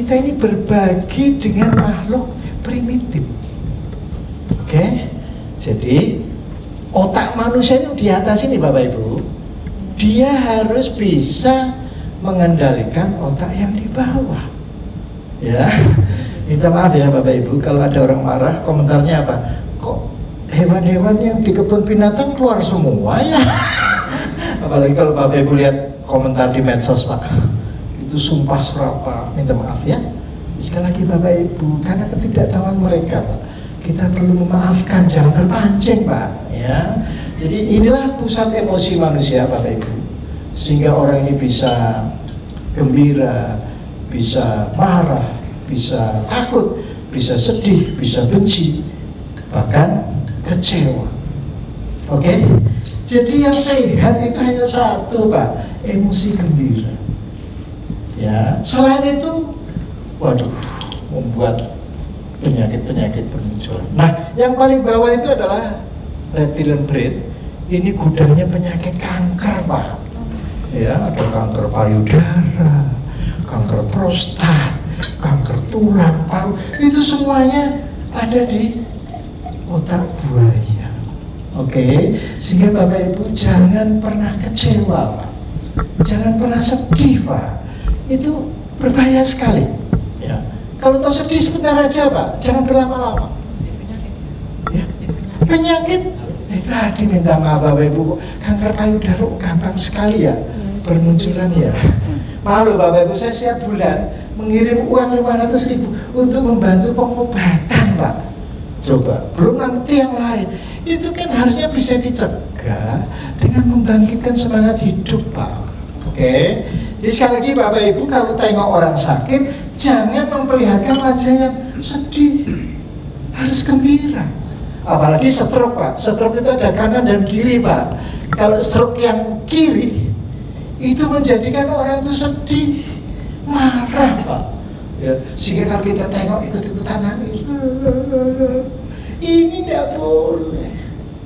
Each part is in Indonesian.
kita ini berbagi dengan makhluk primitif. Oke? Jadi otak manusia yang di atas ini Bapak Ibu, dia harus bisa mengendalikan otak yang di bawah. Ya, minta maaf ya Bapak Ibu kalau ada orang marah, komentarnya apa? Kok hewan-hewan yang di kebun binatang keluar semua ya? Apalagi kalau Bapak Ibu lihat komentar di medsos Pak, itu sumpah serapah, minta maaf ya. Sekali lagi Bapak Ibu, karena ketidaktahuan mereka Pak, kita perlu memaafkan, jangan terpancing Pak ya. Jadi inilah pusat emosi manusia Bapak Ibu, sehingga orang ini bisa gembira, bisa marah, bisa takut, bisa sedih, bisa benci, bahkan kecewa. Oke? Jadi yang sehat itu hanya satu Pak, emosi gembira. Ya, selain itu, waduh, membuat penyakit-penyakit bermunculan. Nah, yang paling bawah itu adalah reptilian brain. Ini gudangnya penyakit kanker Pak. Ya, ada kanker payudara, kanker prostat, kanker tulang, paru, itu semuanya ada di otak buaya. Oke, sehingga Bapak Ibu jangan pernah kecewa Pak, jangan pernah sedih Pak, itu berbahaya sekali. Ya, kalau toh sedih sebentar aja Pak, jangan berlama-lama. Ya, penyakit itu tadi minta maaf Bapak Ibu, kanker payudara gampang sekali ya bermunculan ya. Malu Bapak Ibu, saya setiap bulan mengirim uang 500.000 untuk membantu pengobatan Pak. Coba, belum nanti yang lain. Itu kan harusnya bisa dicegah dengan membangkitkan semangat hidup Pak. Oke? Jadi sekali lagi Bapak Ibu, kalau tengok orang sakit, jangan memperlihatkan wajah yang sedih, harus gembira. Apalagi stroke Pak, stroke itu ada kanan dan kiri Pak. Kalau stroke yang kiri, itu menjadikan orang itu sedih, marah Pak ya, sehingga kalau kita tengok ikut-ikutan nangis. Ini tidak boleh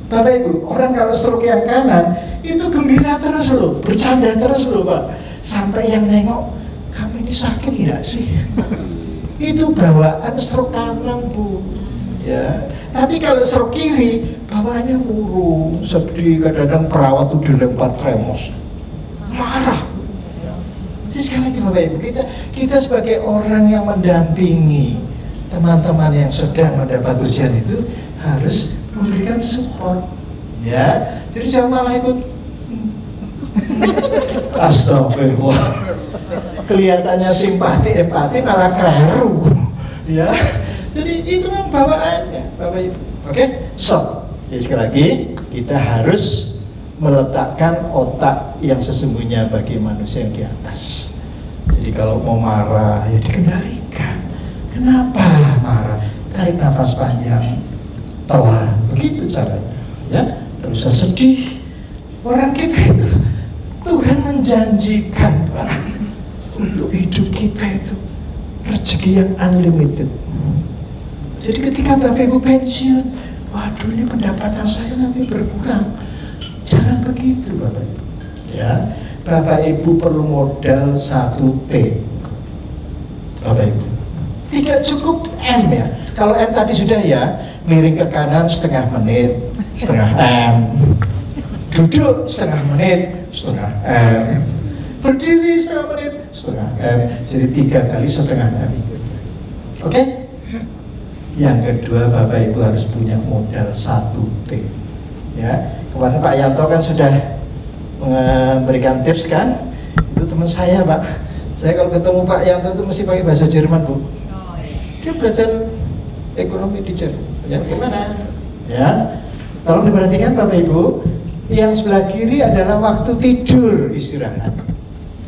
Bapak Ibu. Orang kalau stroke yang kanan itu gembira terus loh, bercanda terus loh Pak, sampai yang nengok, kamu ini sakit enggak sih? Itu bawaan stroke kanan Bu ya. Tapi kalau stroke kiri, bawaannya murung, sedih, kadang-kadang perawat tuh dilempar tremos, marah. Jadi sekali lagi Bapak Ibu, kita sebagai orang yang mendampingi teman-teman yang sedang mendapat ujian itu harus memberikan support ya. Jadi jangan malah ikut astagfirullah, kelihatannya simpati, empati, malah keliru ya. Jadi itu memang bawaannya Bapak Ibu. Oke, so jadi sekali lagi kita harus meletakkan otak yang sesungguhnya bagi manusia yang di atas. Jadi kalau mau marah ya dikendalikan. Kenapa marah? Tarik nafas panjang, pelan, begitu caranya ya. Tidak usah sedih. Orang kita itu Tuhan menjanjikan Pak, untuk hidup kita itu rezeki yang unlimited. Jadi ketika Bapak Ibu pensiun, waduh ini pendapatan saya nanti berkurang. Jangan begitu Bapak Ibu ya. Bapak Ibu perlu modal 1 T Bapak Ibu, tidak cukup M ya. Kalau M tadi sudah ya, miring ke kanan setengah menit, setengah M, duduk setengah menit, setengah M, berdiri setengah menit, setengah M. Jadi 3 kali setengah M. Oke? Yang kedua Bapak Ibu harus punya modal 1 T ya. Kemarin Pak Yanto kan sudah memberikan tips kan, itu teman saya Pak. Saya kalau ketemu Pak Yanto itu mesti pakai bahasa Jerman Bu. Dia belajar ekonomi di Jerman ya. Gimana ya, tolong diperhatikan Bapak Ibu. Yang sebelah kiri adalah waktu tidur, istirahat,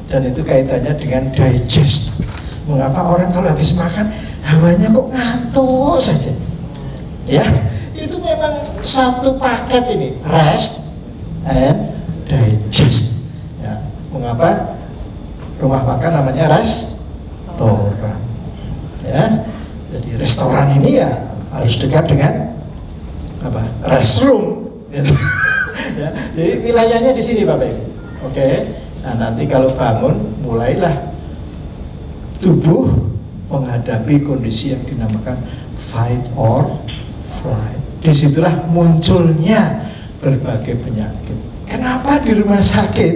dan itu kaitannya dengan digest. Mengapa orang kalau habis makan hawanya kok ngantuk saja ya. Itu memang satu paket ini, rest and digest ya. Mengapa rumah makan namanya restoran ya. Jadi restoran ini ya harus dekat dengan apa, restroom gitu. Ya, jadi wilayahnya di sini Bapak Ibu. Oke. Nah nanti kalau bangun mulailah tubuh menghadapi kondisi yang dinamakan fight or flight. Disitulah munculnya berbagai penyakit. Kenapa di rumah sakit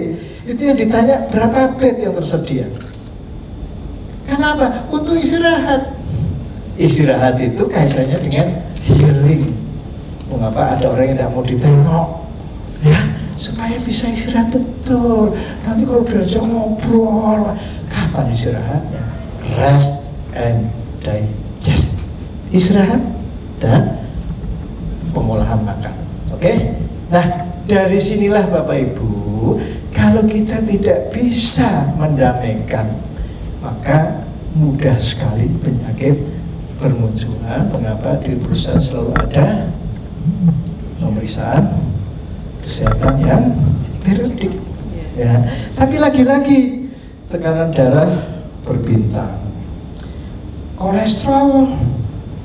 itu yang ditanya berapa bed yang tersedia? Kenapa? Untuk istirahat. Istirahat itu kaitannya dengan healing. Mengapa ada orang yang tidak mau ditengok? Ya, supaya bisa istirahat betul. Nanti kalau diajak ngobrol, kapan istirahatnya? Rest and digest. Istirahat dan pengolahan makan. Oke? Nah, dari sinilah Bapak Ibu, kalau kita tidak bisa mendamaikan, maka mudah sekali penyakit bermunculan. Mengapa di perusahaan selalu ada pemeriksaan kesehatan yang periodik, ya. Tapi lagi-lagi tekanan darah berbintang, kolesterol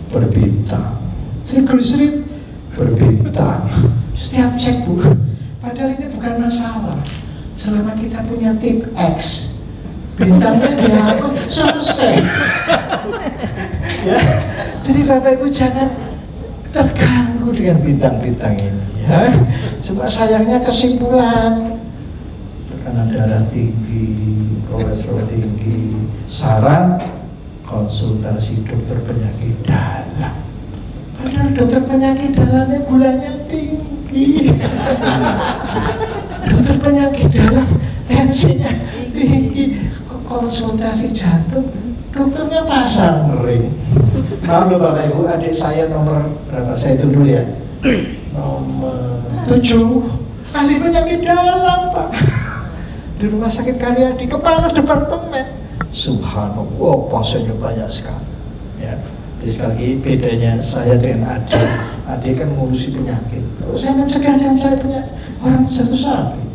berbintang, trigliserid berbintang. Setiap cek Bu, padahal ini bukan masalah. Selama kita punya tip X, bintangnya dihapus, selesai. Ya, jadi Bapak Ibu jangan terganggu dengan bintang-bintang ini, ya. Cuma sayangnya kesimpulan, tekanan darah tinggi, kolesterol tinggi, saran konsultasi dokter penyakit dalam. Padahal dokter penyakit dalamnya gulanya tinggi. Dokter penyakit dalam tensinya tinggi. Konsultasi jantung, dokternya pasang ring. Maaf loh Bapak Ibu, adik saya nomor berapa? Saya itu dulu ya. Nomor 7, ahli penyakit dalam Pak. Di rumah sakit Karyadi, kepala departemen. Subhanallah, pasiennya banyak sekali. Ya. Jadi sekali lagi bedanya saya dengan adik. Adik kan mengurusi penyakit. Kalau saya mencegah jangan saya punya orang satu sakit.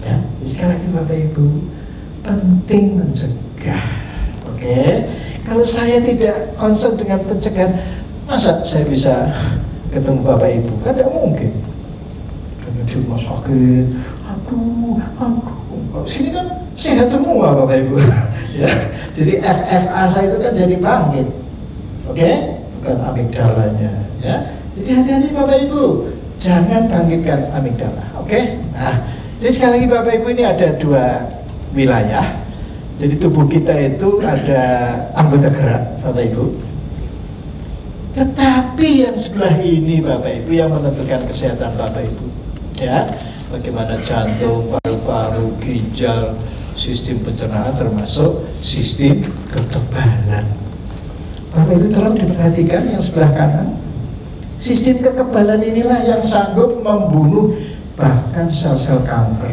Ya, jadi sekali lagi Bapak Ibu, penting mencegah. Oke, kalau saya tidak concern dengan pencegahan, masa saya bisa ketemu Bapak Ibu? Kan tidak mungkin. Dan di rumah sakit, aduh. Kalau sini kan sehat semua Bapak Ibu. Ya, jadi FFA saya itu kan jadi bangkit. Oke, bukan amigdalanya. Ya, jadi hati-hati Bapak Ibu, jangan bangkitkan amigdala. Oke, nah, jadi sekali lagi Bapak Ibu, ini ada dua wilayah. Jadi tubuh kita itu ada anggota gerak Bapak Ibu. Tetapi yang sebelah ini Bapak Ibu yang menentukan kesehatan Bapak Ibu. Ya, bagaimana jantung, paru-paru, ginjal, sistem pencernaan termasuk sistem kekebalan. Bapak Ibu tolong diperhatikan yang sebelah kanan. Sistem kekebalan inilah yang sanggup membunuh bahkan sel-sel kanker.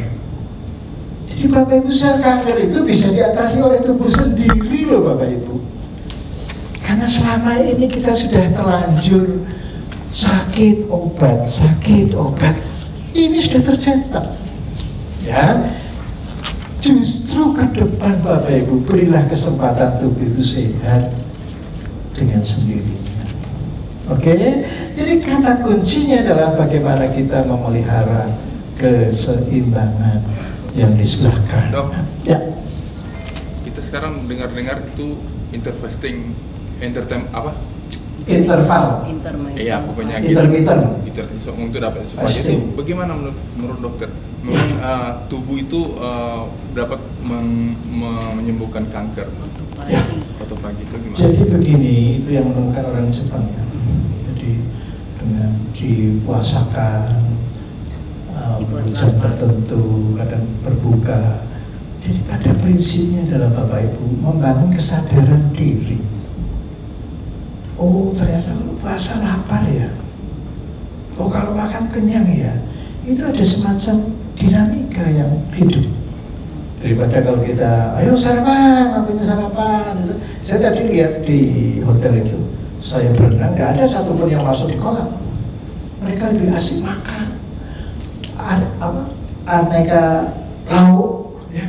Jadi Bapak Ibu, sel kanker itu bisa diatasi oleh tubuh sendiri loh Bapak Ibu. Karena selama ini kita sudah terlanjur sakit obat. Ini sudah tercetak. Ya, justru ke depan Bapak Ibu berilah kesempatan tubuh itu sehat dengan sendirinya. Oke, jadi kata kuncinya adalah bagaimana kita memelihara keseimbangan yang di sebelah kanan. Dok, ya. Kita sekarang dengar-dengar itu interval. Iya, pokoknya intermittent. Untuk dapat supaya itu bagaimana menurut dokter? Memang tubuh itu dapat menyembuhkan kanker. Ya. Waktu pagi itu gimana? Jadi begini, itu yang menemukan orang Jepang ya. Jadi dengan dipuasakan jam tertentu, kadang berbuka. Jadi pada prinsipnya adalah Bapak Ibu membangun kesadaran diri. Oh ternyata kalau puasa lapar ya. Oh kalau makan kenyang ya. Itu ada semacam dinamika yang hidup. Daripada kalau kita, ayo sarapan, waktunya sarapan. Gitu. Saya tadi lihat di hotel itu, saya berenang, nggak ada satupun yang masuk di kolam. Mereka lebih asik makan. Aneka lauk, ya.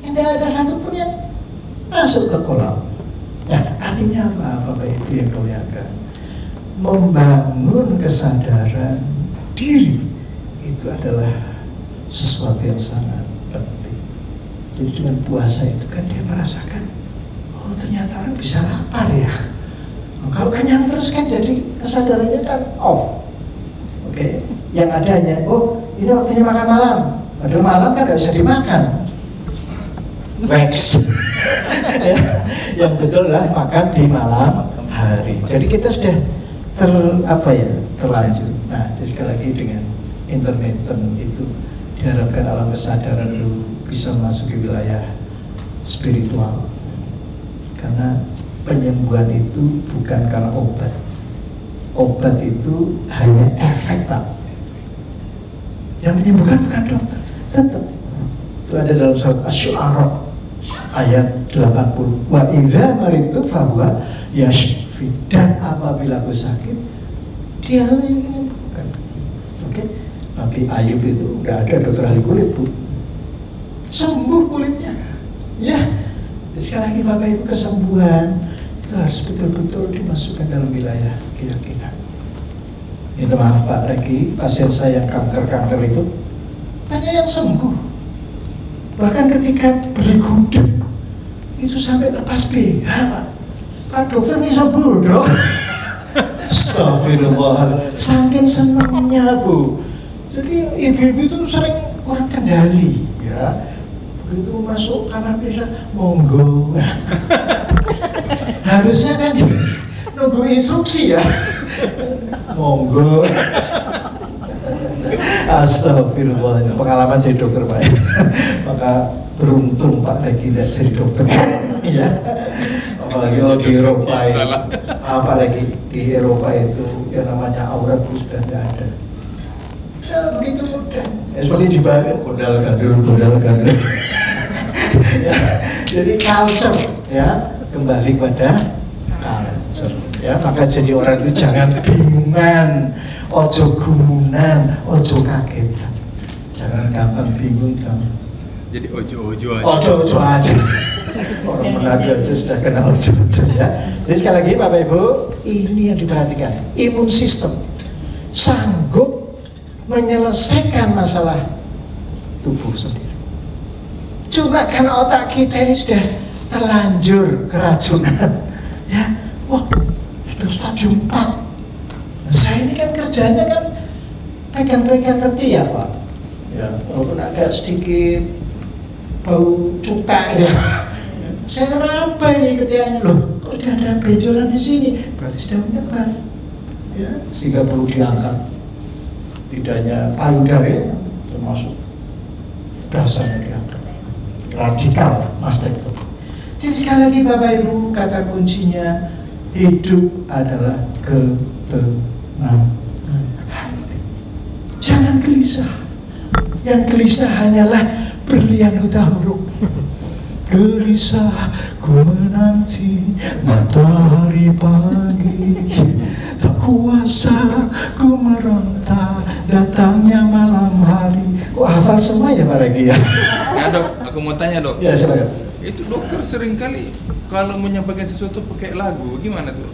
Tidak ada satupun yang masuk ke kolam. Nah, artinya apa Bapak Ibu yang kelihatan? Membangun kesadaran diri itu adalah sesuatu yang sangat penting. Jadi dengan puasa itu kan dia merasakan, oh ternyata kan bisa lapar ya. Kalau kenyang terus kan jadi kesadarannya kan off. Oke, yang adanya, oh ini waktunya makan malam. Padahal malam kan nggak bisa dimakan. Wax. Ya, yang betul lah makan di malam hari. Jadi kita sudah terlanjur. Nah, jadi sekali lagi dengan intermittent itu diharapkan alam kesadaran itu bisa masuk ke wilayah spiritual. Karena penyembuhan itu bukan karena obat. Obat itu hanya efek, Pak. Yang menyembuhkan bukan dokter. Tetap. Itu ada dalam surat Asy-Syu'ara ayat 80. Wa idza maritu fahuwa yashfi. Dan apabila aku sakit, dia yang menyembuhkan. Oke? Nabi Ayub itu udah ada dokter ahli kulit, Bu. Sembuh kulitnya. Ya. Jadi sekali lagi Bapak Ibu, kesembuhan itu harus betul-betul dimasukkan dalam wilayah keyakinan. Minta maaf Pak Regi, pasien saya yang kanker itu banyak yang sembuh. Bahkan ketika beli gudeg itu sampai lepas BH, Pak. Pak dokter ini sembuh, Dok. Astagfirullah. Saking senangnya, Bu. Jadi ibu-ibu itu sering kurang kendali, ya. Begitu masuk kamar periksa, monggo. Harusnya kan nunggu instruksi ya. Monggo. Astagfirullah. Pengalaman jadi dokter, Pak. Maka beruntung Pak Regi tidak jadi dokter. Ya. Apalagi kalau di Eropa itu, Pak Regi di Eropa itu yang namanya aurat itu sudah tidak ada. Ya begitu mudah. Seperti di Bali, gondal gandul. Ya, jadi culture ya, kembali pada culture ya. Maka jadi orang itu jangan bingungan, ojo gumunan, ojo kagetan. Jangan gampang bingung kamu. Jadi ojo-ojo aja. Ojo-ojo aja. Orang Manado aja sudah kenal ojo-ojo ya. Jadi sekali lagi Bapak Ibu, ini yang diperhatikan. Imun sistem sanggup menyelesaikan masalah tubuh sendiri. Cuma karena otak kita ini sudah terlanjur keracunan, ya, wah sudah stadium 4. Nah, saya ini kan kerjanya kan pegang-pegang ketiak, Pak. Ya, walaupun agak sedikit bau cuka ya. Saya raba ini ketiaknya, loh, kok sudah ada benjolan di sini? Berarti sudah menyebar, ya, sehingga perlu diangkat. Tidak hanya payudara, termasuk dasarnya diangkat. Radikal mastektomi. Jadi sekali lagi Bapak Ibu, kata kuncinya hidup adalah ketenangan hati. Jangan gelisah. Yang gelisah hanyalah berlian huta huruf. Gelisah ku menanti matahari pagi, tak kuasa ku meronta datangnya malam hari. Kok hafal semua ya Pak Regi ya? Ya Dok, aku mau tanya Dok. Ya silakan. Itu dokter seringkali kalau menyampaikan sesuatu pakai lagu, gimana tuh?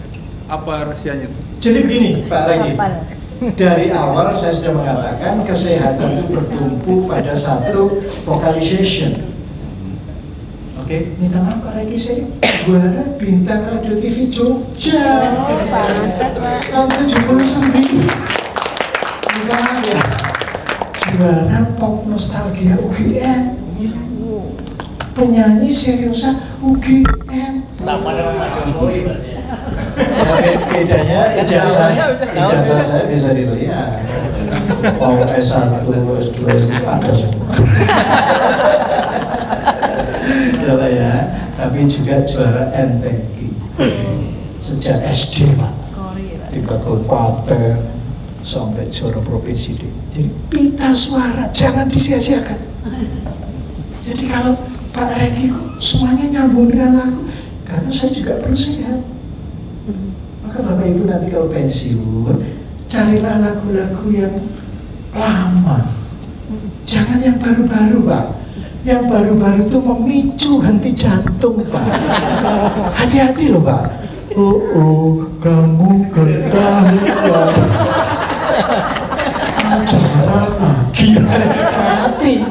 Apa rahasianya tuh? Jadi begini Pak Regi, dari awal saya sudah mengatakan kesehatan itu bertumpu pada satu vocalization. Oke, minta maaf Pak Regi, saya juara bintang radio TV Jogja tahun 79. Minta maaf ya, juara pop nostalgia UGM, penyanyi seriusan UGM. Sama dengan Pak Jokowi berarti ya. Bedanya ijazah saya bisa dilihat. Mau S1, S2, S3 ada semua. Ya, tapi juga juara MTQ sejak SD Pak, tingkat kabupaten sampai juara provinsi. Jadi pita suara jangan disia-siakan. Jadi kalau Pak Regi semuanya nyambung dengan lagu, karena saya juga perlu sehat. Maka Bapak Ibu nanti kalau pensiun, carilah lagu-lagu yang lama, jangan yang baru-baru Pak. Yang baru-baru itu memicu henti jantung Pak. Hati-hati loh Pak. Oh kamu ketahuan. Jangan lagi mati.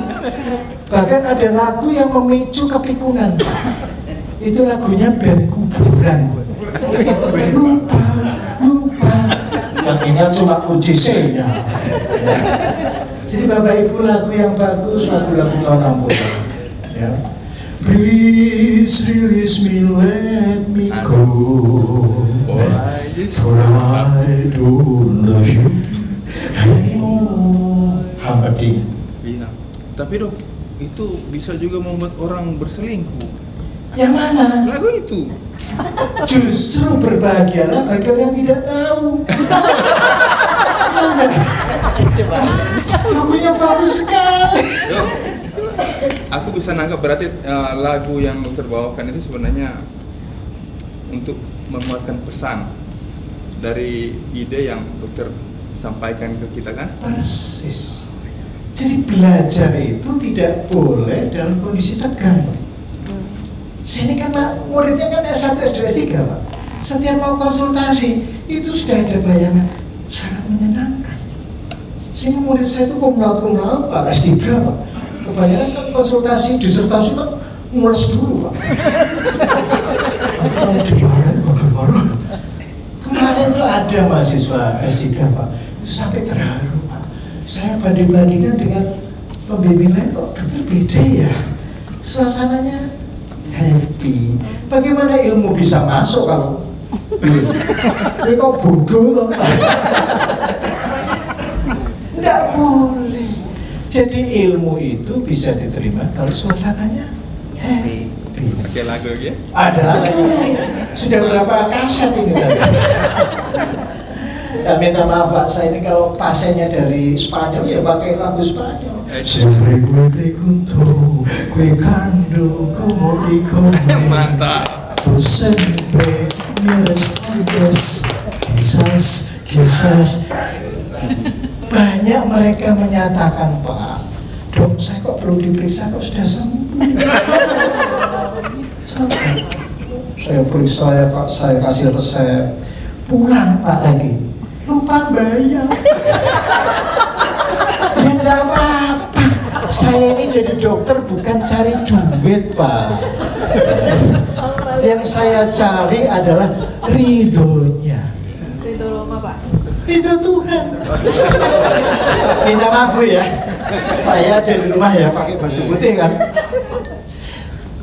Bahkan ada lagu yang memicu kepikunan Pak. Itu lagunya band kuburan. Lupa, lupa. Yang ingat cuma kunci C-nya. Ya. Jadi Bapak Ibu, lagu yang bagus, lagu-lagu tahun 60. Ya. Please release me, let me go. For I don't love you anymore. Hampadi. Iya. Tapi dok, itu bisa juga membuat orang berselingkuh. Yang mana? Lagu itu. Justru berbahagialah bagi orang yang tidak tahu. Lagunya bagus sekali. Dok, aku bisa nangkap berarti lagu yang dokter bawakan itu sebenarnya untuk memuatkan pesan dari ide yang dokter sampaikan ke kita kan? Persis. Jadi belajar itu tidak boleh dalam kondisi tegang, Pak. Sini kan muridnya kan S1, S2, S3, Pak. Setiap mau konsultasi itu sudah ada bayangan, sangat menyenangkan. Sini murid saya itu cum laude, Pak, S3, Pak. Kebanyakan kan konsultasi, disertasi kan mules dulu, Pak. Kalau dimarahin bagaimana? Kemarin itu ada mahasiswa S3, Pak, itu sampai terharu, Pak. Saya banding-bandingkan dengan pembimbing lain, kok dokter beda ya? Suasananya happy. Bagaimana ilmu bisa masuk kalau ini kok bodoh loh, Pak? Nggak boleh. Jadi ilmu itu bisa diterima kalau suasananya happy. Pakai lagu ya? Ada lagi. Sudah berapa kaset ini tadi? Ya, minta maaf Pak, saya ini kalau pasiennya dari Spanyol ya pakai lagu Spanyol. Siempre gue pregunto, gue cando como y como. Mantap. Tú siempre me respondes, quizás. Banyak mereka menyatakan, Pak, dok saya kok perlu diperiksa, kok sudah sembuh. Saya periksa ya Kak, saya kasih resep, pulang Pak lagi, lupa bayar. Ya enggak apa-apa, saya ini jadi dokter bukan cari duit Pak. Yang saya cari adalah ridhonya. Ridho apa Pak? Ridho Tuhan. Minta maaf Bu ya, saya dari rumah ya pakai baju putih kan.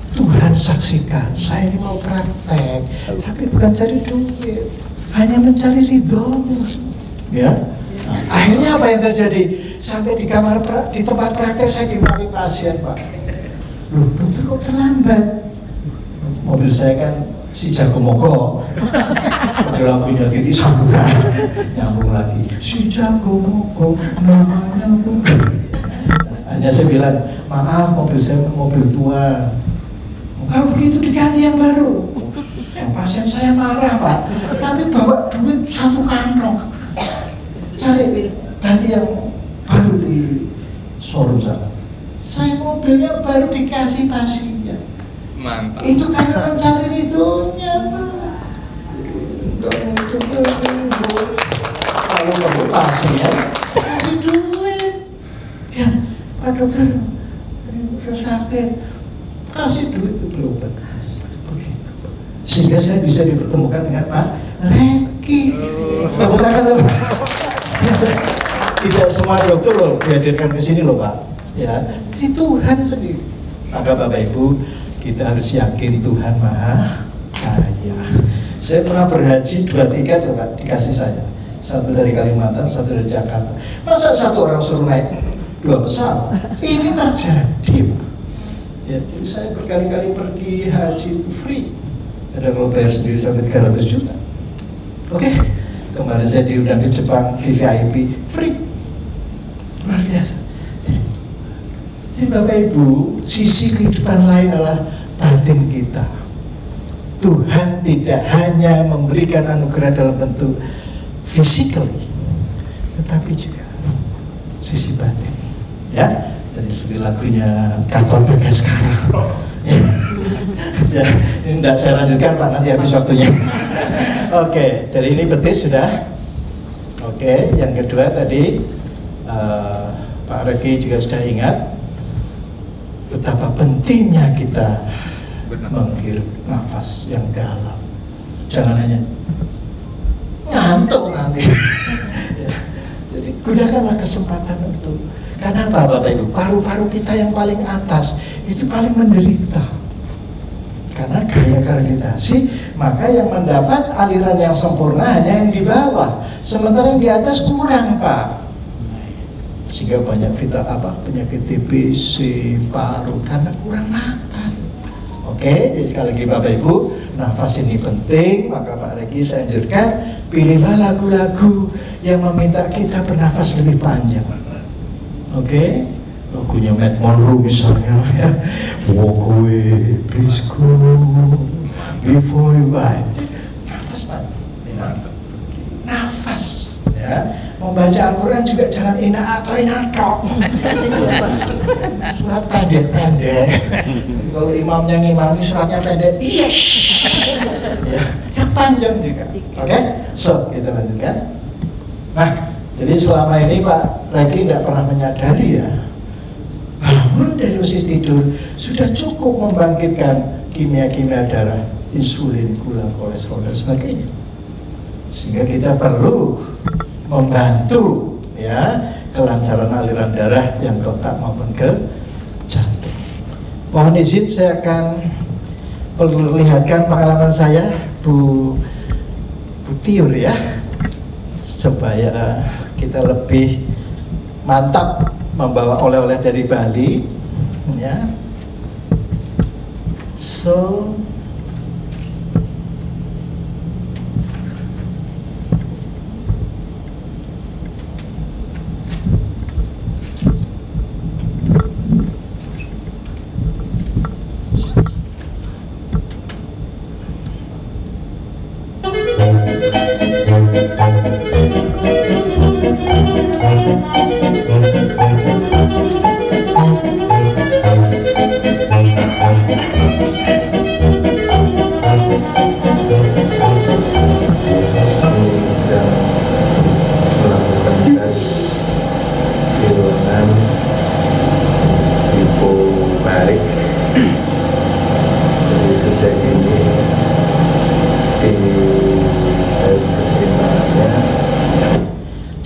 Tuhan saksikan, saya ini mau praktek, tapi bukan cari duit, hanya mencari ridho-Mu. Ya. Nah, akhirnya apa yang terjadi? Sampai di kamar di tempat praktek saya dimarahi pasien, Pak. Loh, dokter kok terlambat? Mobil saya kan si jago mogok. Ada lagunya Titi Sambura, nyambung lagi. Si jago mogok, namanya Bu. Hanya saya bilang, maaf mobil saya mobil tua. Kalau begitu diganti yang baru. Pasien saya marah Pak, tapi bawa duit 1 kantong. Cari ganti yang baru di showroom sana. Saya mobilnya baru dikasih pasiennya. Mantap. Itu karena mencari ridhonya Pak. Kalau kamu pasien kasih duit. Ya Pak dokter, ini udah sakit. Kasih duit itu berobat. Begitu. Sehingga saya bisa dipertemukan dengan Pak Reki. Tepuk tangan tuh. Tidak semua dokter loh dihadirkan ke sini loh Pak. Ya, ini Tuhan sendiri. Maka Bapak Ibu, kita harus yakin Tuhan Maha Kaya. Saya pernah berhaji 2 tiket loh Pak, dikasih saya. 1 dari Kalimantan, 1 dari Jakarta. Masa 1 orang suruh naik 2 pesawat? Ini terjadi Pak. Ya, jadi saya berkali-kali pergi haji itu free. Ada kalau bayar sendiri sampai 300 juta. Oke, kemarin saya diundang ke Jepang VVIP free. Luar biasa. Jadi Bapak Ibu, sisi kehidupan lain adalah batin kita. Tuhan tidak hanya memberikan anugerah dalam bentuk physically, tetapi juga sisi batin. Ya. Jadi seperti lagunya Katon Bagas sekarang. Ya, ini tidak saya lanjutkan Pak, nanti habis waktunya. Oke, jadi ini betis sudah. Oke, yang kedua tadi Pak Reki juga sudah ingat betapa pentingnya kita menghirup nafas yang dalam. Jangan hanya ngantuk nanti. Ya. Jadi gunakanlah kesempatan untuk, karena apa Bapak Ibu? Paru-paru kita yang paling atas itu paling menderita. Karena gaya gravitasi, maka yang mendapat aliran yang sempurna hanya yang di bawah, sementara yang di atas kurang, Pak. Sehingga banyak penyakit TBC, paru, karena kurang makan. Oke, jadi sekali lagi Bapak Ibu, nafas ini penting, maka Pak Regi saya anjurkan, pilihlah lagu-lagu yang meminta kita bernafas lebih panjang. Oke, lagunya Matt Monroe misalnya, ya. Walk away, please go before you bite. Nafas Pak, ya. Nafas, ya. Membaca Al-Quran juga jangan enak atau enak tok. Surat pendek-pendek. Kalau imamnya ngimami suratnya pendek, yes. Ya, yang panjang juga. Oke, so kita lanjutkan. Nah, jadi selama ini Pak Regi tidak pernah menyadari ya, bangun dari posisi tidur sudah cukup membangkitkan kimia-kimia darah, insulin, gula, kolesterol dan sebagainya. Sehingga kita perlu membantu ya kelancaran aliran darah yang ke otak maupun ke jantung. Mohon izin saya akan perlihatkan pengalaman saya Bu Tiur ya, supaya kita lebih mantap membawa oleh-oleh dari Bali ya. So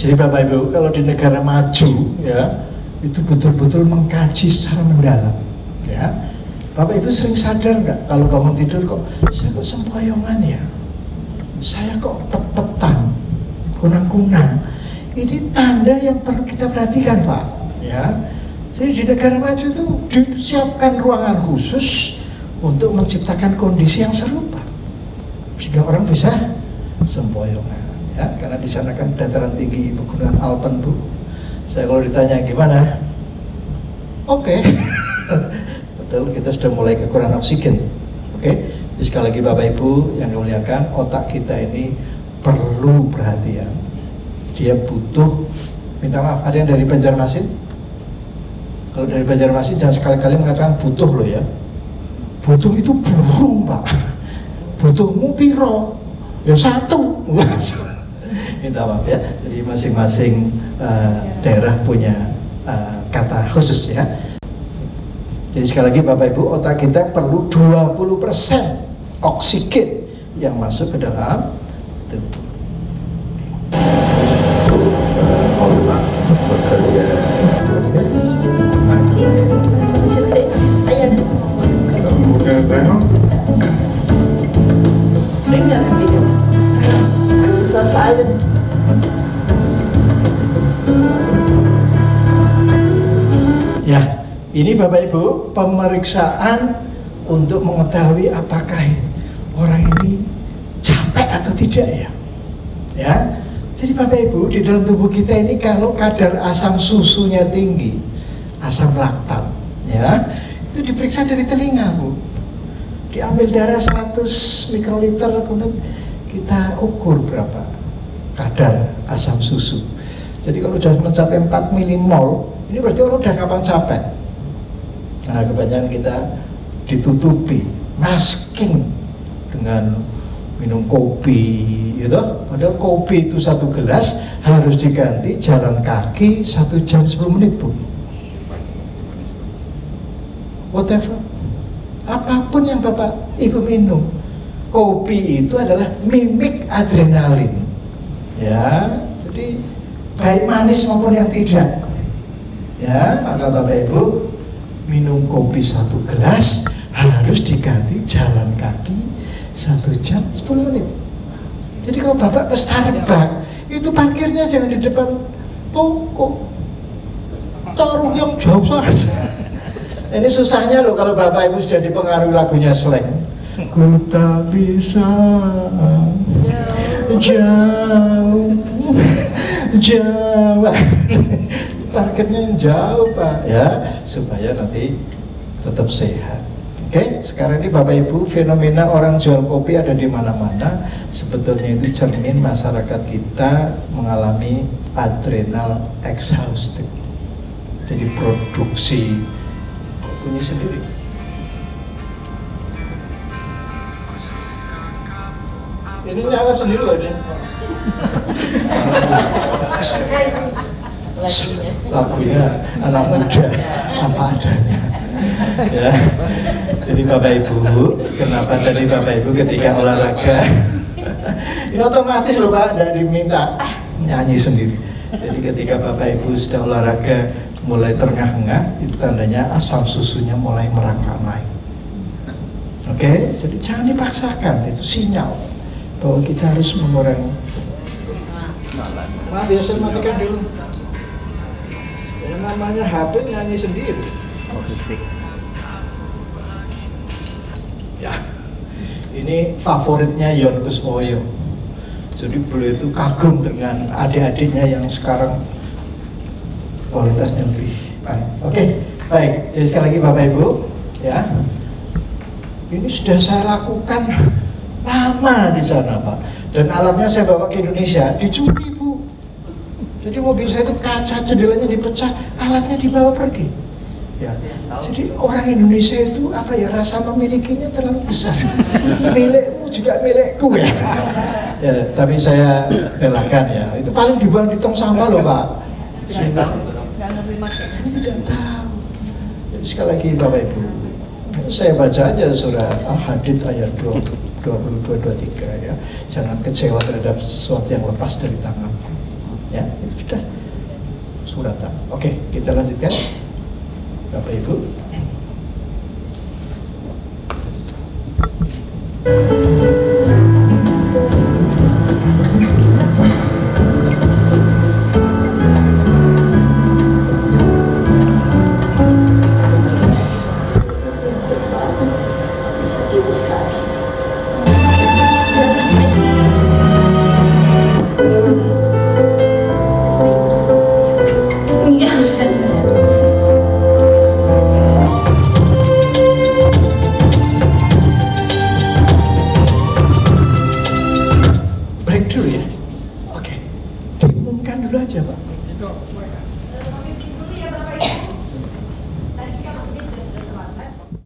jadi Bapak Ibu, kalau di negara maju ya, itu betul-betul mengkaji secara mendalam ya. Bapak Ibu sering sadar nggak kalau bangun tidur kok saya kok sempoyongan ya, saya kok pet-petan, kunang-kunang. Ini tanda yang perlu kita perhatikan Pak ya. Jadi di negara maju itu disiapkan ruangan khusus untuk menciptakan kondisi yang serupa sehingga orang bisa sempoyongan. Ya, karena di sana kan dataran tinggi pegunungan Alpen Bu. Saya kalau ditanya gimana, oke. Padahal kita sudah mulai kekurangan oksigen. Oke. Jadi sekali lagi Bapak Ibu yang dimuliakan, otak kita ini perlu perhatian. Dia butuh, minta maaf, ada yang dari Banjarmasin? Kalau dari Banjarmasin jangan sekali-kali mengatakan butuh loh ya. Butuh itu burung Pak. Butuhmu piro? Ya satu. Minta maaf ya, jadi masing-masing daerah punya kata khusus ya. Jadi sekali lagi Bapak Ibu, otak kita perlu 20% oksigen yang masuk ke dalam tubuh. Ya, ini Bapak Ibu pemeriksaan untuk mengetahui apakah orang ini capek atau tidak ya. Ya, jadi Bapak Ibu di dalam tubuh kita ini kalau kadar asam susunya tinggi, asam laktat, ya itu diperiksa dari telinga Bu. Diambil darah 100 mikroliter, kemudian kita ukur berapa kadar asam susu. Jadi kalau sudah mencapai 4 milimol, ini berarti orang udah kapan capek. Nah kebanyakan kita ditutupi, masking dengan minum kopi, gitu. Padahal kopi itu 1 gelas harus diganti jalan kaki 1 jam 10 menit Bu. Whatever. apapun yang Bapak Ibu minum, kopi itu adalah mimik adrenalin. Ya, jadi baik manis maupun yang tidak. Ya, maka Bapak Ibu minum kopi 1 gelas harus diganti jalan kaki 1 jam 10 menit. Jadi kalau Bapak ke Starbucks, itu parkirnya jangan di depan toko, taruh yang jauh saja. Ini susahnya loh kalau Bapak Ibu sudah dipengaruhi lagunya Slank. Ku tak bisa jauh, parkirnya yang jauh Pak, ya, supaya nanti tetap sehat. Oke, sekarang ini Bapak Ibu, fenomena orang jual kopi ada di mana-mana. Sebetulnya itu cermin masyarakat kita mengalami adrenal exhausted. Jadi produksi bunyi sendiri. Ini nyala sendiri loh ini. Lagunya anak muda apa adanya. Ya. Jadi Bapak Ibu, kenapa tadi Bapak Ibu ketika olahraga ini otomatis loh Pak, tidak diminta nyanyi sendiri. Jadi ketika Bapak Ibu sudah olahraga mulai terengah-engah, itu tandanya asam susunya mulai merangkak naik. Oke, jadi jangan dipaksakan, itu sinyal bahwa kita harus mengurangi. Maaf ya, saya matikan dulu. Yang namanya HP nyanyi sendiri. Ya, ini favoritnya Yon Kuswoyo. Jadi beliau itu kagum dengan adik-adiknya yang sekarang kualitasnya lebih baik. Oke, baik. Jadi sekali lagi Bapak Ibu, ya, ini sudah saya lakukan lama di sana Pak. Dan alatnya saya bawa ke Indonesia, dicuri Bu. Jadi mobil saya itu kaca jendelanya dipecah, alatnya dibawa pergi. Ya. Jadi orang Indonesia itu apa ya, rasa memilikinya terlalu besar. Milikmu juga milikku ya. Ya, tapi saya relakan ya. Itu paling dibuang di tong sampah loh Pak. Tidak tahu. Jadi sekali lagi Bapak Ibu, saya baca aja surah Al-Hadid ayat 22-23 ya. Jangan kecewa terhadap sesuatu yang lepas dari tangan. Ya, itu sudah suratan. Oke, kita lanjutkan. Bapak Ibu. Break dulu ya. Oke. Diumumkan dulu aja Pak.